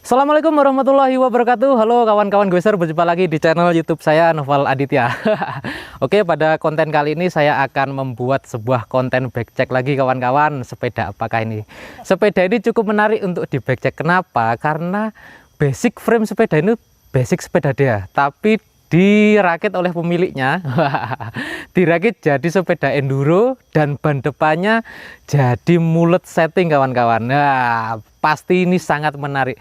Assalamualaikum warahmatullahi wabarakatuh. Halo kawan-kawan Goeser, berjumpa lagi di channel YouTube saya Noval Aditya. Oke, pada konten kali ini saya akan membuat sebuah konten backcheck lagi kawan-kawan. Sepeda apakah ini? Sepeda ini cukup menarik untuk di backcheck. Kenapa? Karena basic frame sepeda ini basic sepeda dia, tapi dirakit oleh pemiliknya. Dirakit jadi sepeda enduro dan ban depannya jadi mulet setting kawan-kawan. Nah, pasti ini sangat menarik.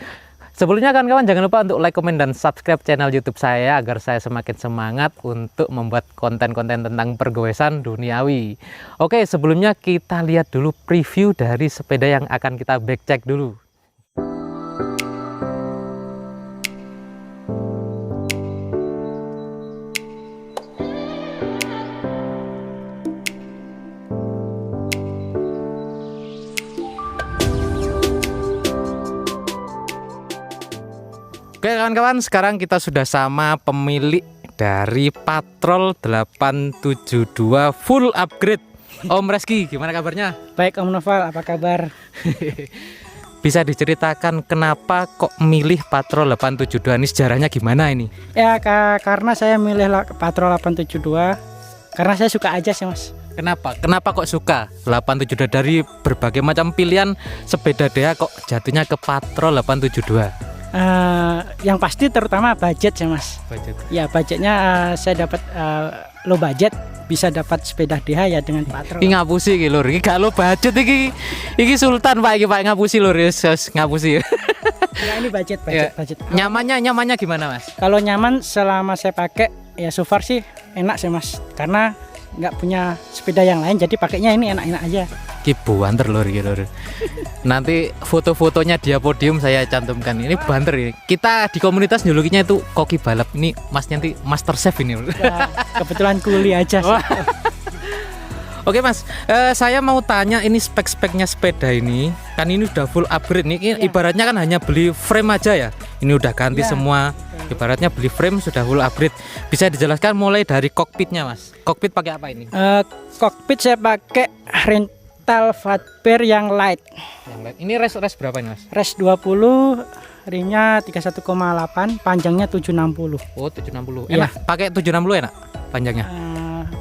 Sebelumnya kawan-kawan jangan lupa untuk like, komen, dan subscribe channel YouTube saya agar saya semakin semangat untuk membuat konten-konten tentang pergoesan duniawi. Oke, sebelumnya kita lihat dulu preview dari sepeda yang akan kita backcheck dulu. Oke kawan-kawan, sekarang kita sudah sama pemilik dari Patrol 872 full upgrade. Om Reski, gimana kabarnya? Baik Om Noval, apa kabar? Bisa diceritakan kenapa kok milih Patrol 872 ini, sejarahnya gimana ini? Ya karena saya milih Patrol 872 karena saya suka aja sih mas. Kenapa? Kenapa kok suka 872 dari berbagai macam pilihan sepeda dia kok jatuhnya ke Patrol 872? Yang pasti terutama budget sih mas. Budget. Ya budgetnya saya dapat low budget, bisa dapat sepeda DH ya dengan Patrol. Ini ngapusi iki lur, iki gak low budget iki Sultan Pak, iki Pak ngapusi lur, ngapusi. Ya ini budget. Nyamannya gimana mas? Kalau nyaman selama saya pakai ya so far sih enak sih mas, karena nggak punya sepeda yang lain jadi pakainya ini enak-enak aja. Ki banter lur. Nanti foto-fotonya dia podium saya cantumkan. Ini banter ya. Kita di komunitas julukinya itu koki balap. Ini mas nanti master chef ini. Ya, kebetulan kuli aja sih. Oke mas, saya mau tanya ini spek-speknya sepeda ini. Kan ini udah full upgrade nih. Ibaratnya kan hanya beli frame aja ya. Ini udah ganti semua. Ibaratnya beli frame sudah full upgrade. Bisa dijelaskan mulai dari kokpitnya mas. Kokpit pakai apa ini? Kokpit saya pakai rental fatbear yang light. Ini res berapa ini mas? Res 20, rimnya 31,8, panjangnya 760. Oh 760. Iya. Enak. Pakai 760 enak panjangnya.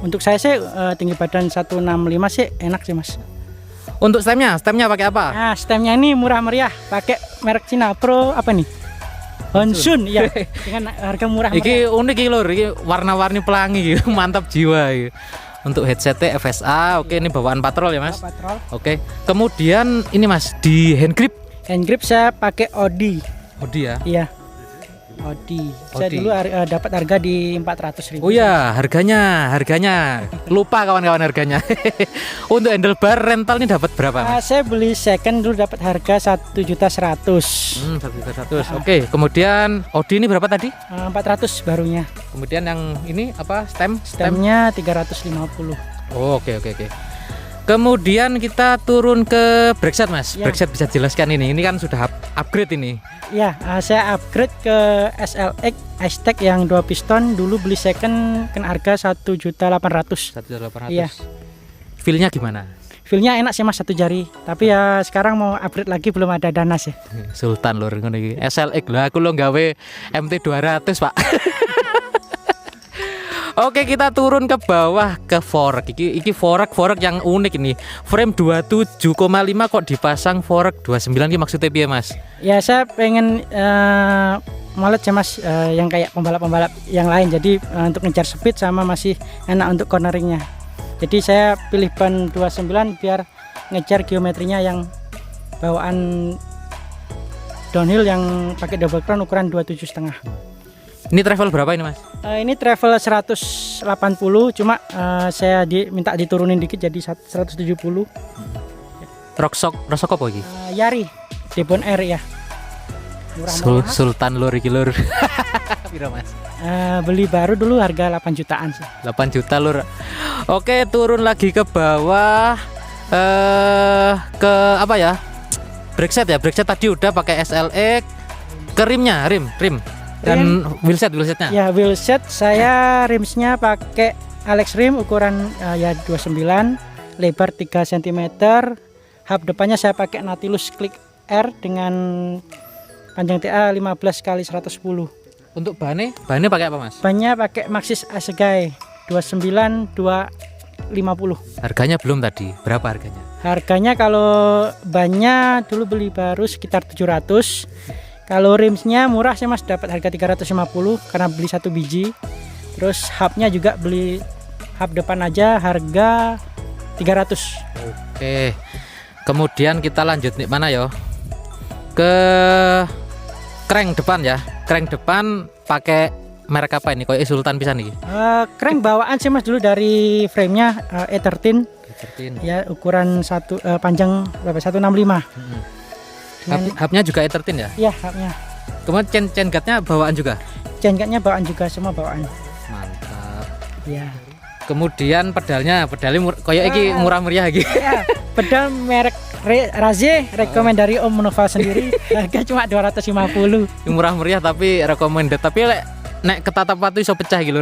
Untuk saya sih tinggi badan 165 sih enak sih mas. Untuk stemnya pakai apa? Nah stemnya ini murah meriah, pakai merek Cina Pro apa nih? Honsun ya, dengan harga murah meriah. Iki unik iki lur, iki warna-warni pelangi iki, mantap jiwa iki. Untuk headsetnya FSA, oke ini bawaan Patrol ya mas. Patrol. Oke, kemudian ini mas di hand grip. Hand grip saya pakai Audi. Audi ya? Iya. Audi. Saya dulu dapat harga di 400.000. Oh ya, harganya lupa kawan-kawan harganya. Untuk handlebar rental ini dapat berapa mas? Saya beli second dulu dapat harga 1.100.000. 1.100.000. Oke, kemudian Audi ini berapa tadi? 400 barunya. Kemudian yang ini apa? Stemnya 350. Oh, oke. Kemudian kita turun ke brake mas. Ya. Brake bisa jelaskan ini kan sudah upgrade ini. Ya, saya upgrade ke SLX Aztec yang 2 piston. Dulu beli second kena harga 1.800.000. 1.800.000. Iya. Feelnya gimana? Feelnya enak sih mas, satu jari. Tapi ya sekarang mau upgrade lagi belum ada dana sih. Sultan lur ngono iki. SLX lah aku lo gawe MT 200 pak. Oke, kita turun ke bawah ke fork. Iki fork yang unik ini. Frame 27,5 kok dipasang fork 29 ini maksudnya piye mas? Ya saya pengen molet ya mas, yang kayak pembalap-pembalap yang lain. Jadi untuk ngejar speed sama masih enak untuk corneringnya. Jadi saya pilih ban 29 biar ngejar geometrinya yang bawaan downhill yang pakai double crown ukuran 27,5. Ini travel berapa ini mas? Ini travel 180, cuma saya minta diturunin dikit jadi 170. Rocksok apa iki? Yari Debon R ya. Murah Sultan lur iki lur. Piro mas? Beli baru dulu harga 8 jutaan sih. 8 juta lur. Oke, turun lagi ke bawah. Ke apa ya? Brake set tadi udah pakai SLX. Ke rim. Dan wheelsetnya? Ya wheelset saya rimsnya pakai Alex rim ukuran ya 29, lebar 3 cm. Hub depannya saya pakai Nautilus Click R dengan panjang TA 15 kali 110. Untuk bahannya pakai apa mas? Bannya pakai Maxxis Assegai 29 250. Harganya belum tadi, berapa harganya? Harganya kalau bannya dulu beli baru sekitar 700. Kalau rimsnya murah sih mas, dapat harga 350 karena beli 1 biji. Terus hubnya juga beli hub depan aja harga 300. Oke. Kemudian kita lanjut nih mana yo? Ke crank depan ya. Crank depan pakai merek apa ini? Kayak Sultan pisan nih. Crank bawaan sih mas dulu dari frame-nya E13. 13. Ya ukuran panjang berapa? 165. Hubnya juga E13 ya? Iya hubnya. Kemudian chain guardnya bawaan juga? Chain guardnya bawaan juga, semua bawaan. Mantap. Ya. Kemudian pedalnya kayak iki murah meriah gitu. Ya, pedal merek Raze, rekomend dari Om Noval sendiri, harga cuma 250. Murah meriah tapi recommended. Tapi nek ketatap watu iso pecah gitu.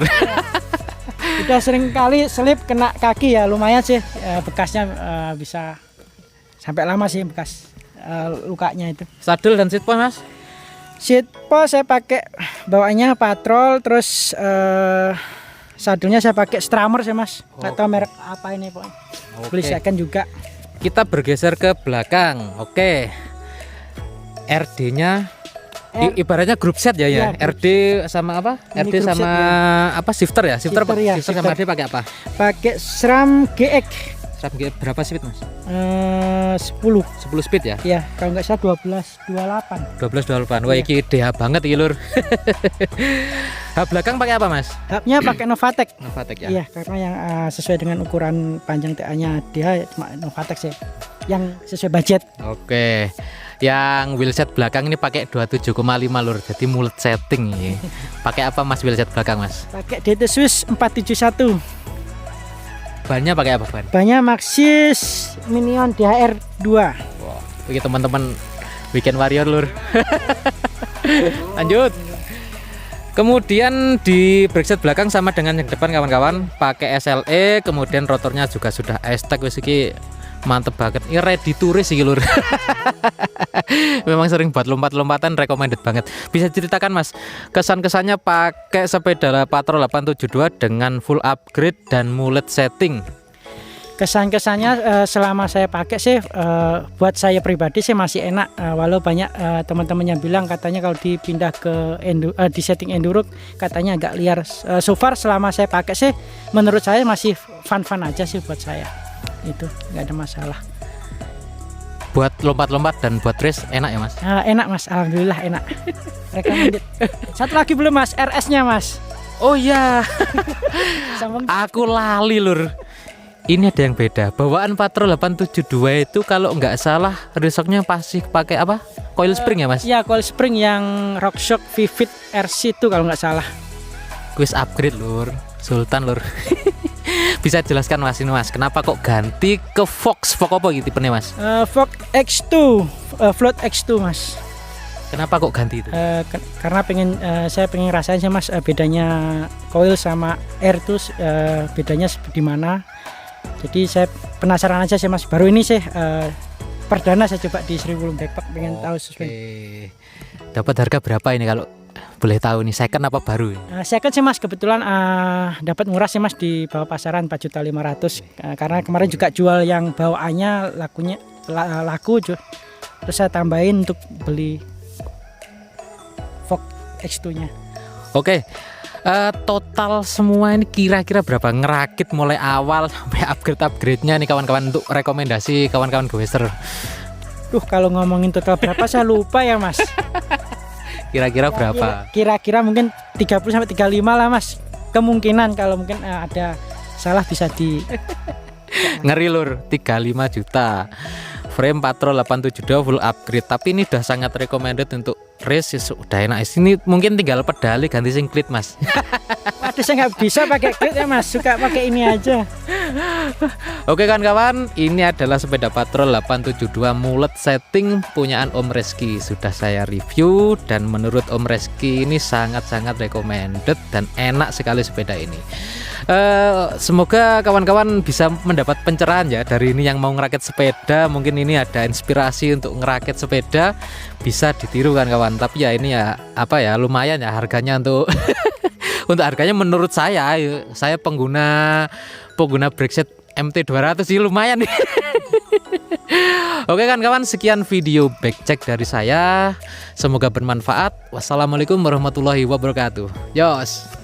Udah sering kali selip kena kaki ya, lumayan sih bekasnya, bisa sampai lama sih bekas lukanya itu. Sadel dan seat post mas? Seat post saya pakai bawaannya Patrol, terus sadelnya saya pakai Strammer sih mas, nggak tahu merek apa ini pokoknya. Beli second juga. Kita bergeser ke belakang. Oke. RD-nya ibaratnya grup set ya ya. RD sama apa? Ini RD sama ya. apa? Shifter ya? Shifter sama RD pakai apa? Pakai SRAM GX. SRAM GX berapa speed mas? 10 speed ya? Ya, kalau nggak salah 1228. 1228. Wah, iki DH banget iki lur. Hub belakang pakai apa mas? Hubnya pakai Novatek. Novatek ya? Iya, karena yang sesuai dengan ukuran panjang TA-nya dia cuma Novatek sih, yang sesuai budget. Oke. Yang wheelset belakang ini pakai 27,5 lur. Jadi mullet setting ini. Pakai apa mas wheelset belakang mas? Pakai DT Swiss 471. Bannya pakai apa ban? Bannya Maxxis Minion DHR 2. Wow, bagi teman-teman weekend warrior lur. Lanjut. Kemudian di brake set belakang sama dengan yang depan kawan-kawan, pakai SLE, kemudian rotornya juga sudah Aztec wis iki mantep banget. Ini ready to race iki lur. Memang sering buat lompat-lompatan, recommended banget. Bisa ceritakan mas, kesan-kesannya pakai sepeda Patrol 872 dengan full upgrade dan mullet setting? Kesan-kesannya selama saya pakai sih, buat saya pribadi sih masih enak, walau banyak teman-teman yang bilang katanya kalau dipindah ke di setting enduro katanya agak liar. So far selama saya pakai sih menurut saya masih fun-fun aja sih buat saya, itu nggak ada masalah. Buat lompat-lompat dan buat race enak ya mas? Enak mas, alhamdulillah enak. Recommended. Satu lagi belum mas, RS-nya mas. Oh iya. Aku lali lur. Ini ada yang beda. Bawaan Patrol 872 itu kalau nggak salah resoknya pasti pakai apa? Coil spring ya mas? Iya, coil spring yang RockShox Vivid RC itu kalau nggak salah. Quiz upgrade lur, Sultan lur. Bisa jelaskan mas ini mas, kenapa kok ganti ke Fox apa gitu tipenya mas? Fox X2, Float X2 mas. Kenapa kok ganti itu? Karena saya pengen rasain sih mas, bedanya coil sama air itu bedanya di mana. Jadi saya penasaran aja sih mas, baru ini sih perdana saya coba di Sri Wulung Backpack, pengen tahu sesuai. Dapat harga berapa ini kalau boleh tahu nih, second apa baru? Second sih mas, kebetulan dapat murah sih mas, di bawah pasaran 4.500.000. Karena kemarin juga jual yang bawaannya laku, terus saya tambahin untuk beli Fox X2 nya. Oke. Total semua ini kira-kira berapa ngerakit mulai awal sampai upgrade-nya nih kawan-kawan, untuk rekomendasi kawan-kawan goeser? Kalau ngomongin total berapa saya lupa ya mas. Kira-kira berapa? Kira-kira mungkin 30 sampai 35 lah mas. Kemungkinan kalau mungkin ada salah bisa di ngeri lur, 35 juta. Frame Patrol 872 full upgrade, tapi ini udah sangat recommended untuk race, sudah enak. Ini mungkin tinggal pedali ganti singklit mas. Waduh, saya nggak bisa pakai grid ya Mas, suka pakai ini aja. Oke kawan-kawan, ini adalah sepeda patrol 872 mulet setting punyaan Om Reski. Sudah saya review dan menurut Om Reski ini sangat-sangat recommended dan enak sekali sepeda ini. Semoga kawan-kawan bisa mendapat pencerahan ya dari ini yang mau ngerakit sepeda. Mungkin ini ada inspirasi untuk ngerakit sepeda, bisa ditiru kan kawan. Tapi ya ini ya apa ya, lumayan ya harganya untuk untuk harganya menurut saya pengguna Breakset MT200 sih lumayan nih. Oke kan kawan, sekian video backcheck dari saya, semoga bermanfaat. Wassalamualaikum warahmatullahi wabarakatuh. Yos.